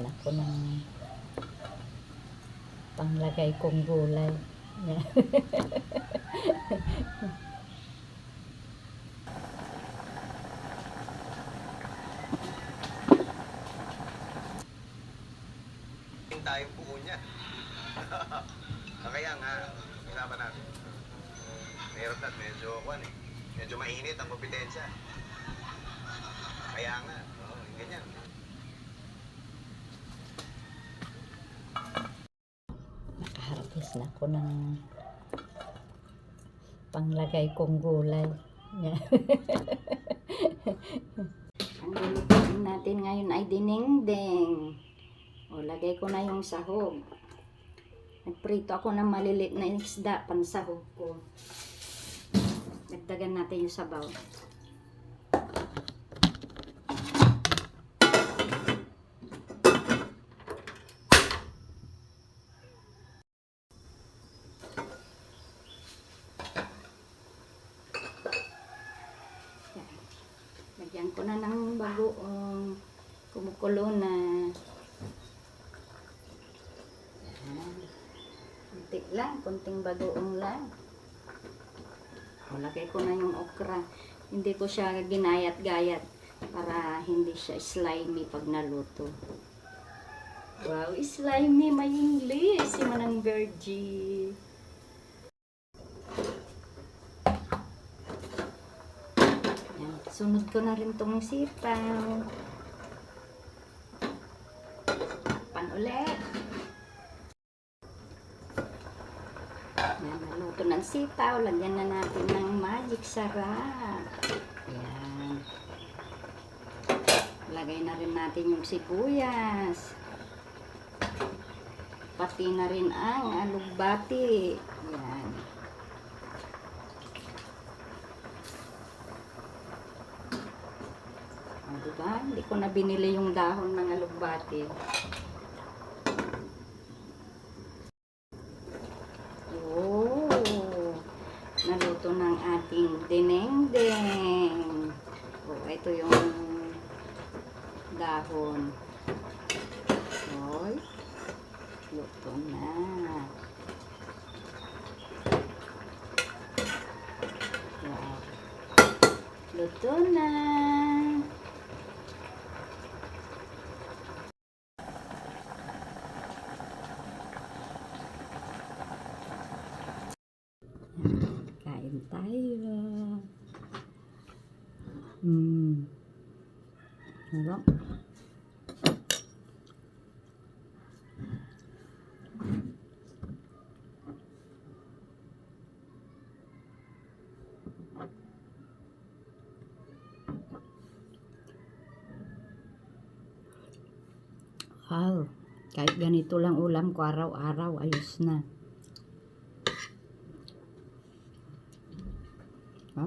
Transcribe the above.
na ko ng panglagay kong gulay. Tayong buo niya. Kaya nga, kasama natin. Meron na, medyo mainit ang kompetensya. Kaya nga, ganyan. Nakaharvest na ko ng panglagay kong gulay. Ang lulutuin natin ngayon ay dinengdeng. O, lagay ko na yung sahog. Nagprito ako ng maliliit na isda, pansahog ko. Dagdagan natin yung sabaw. Lagyan ko na ng bagoong kumukulo na. Konting bagoong lang. Lagay ko na yung okra. Hindi ko siya ginayat-gayat para hindi siya slimy pag naluto. Wow, slimy may English si Manang Virgie. Yan. Sunod ko na rin tong sitaw. Pan ulit. Yan, naluto ng sitaw. Lagyan na natin ng magic sarap. Yan. Lagay na rin natin yung sibuyas. Pati na rin ang alugbati. Yan. O, diba? Hindi ko na binili yung dahon ng alugbati. Naluto ng ating dinengdeng. O, ito yung dahon. Oy, luto na. Wow. Luto na. Kain tayo. Sarap. Wow. Kahit ganito lang ulam ko araw-araw, ayos na. Huh?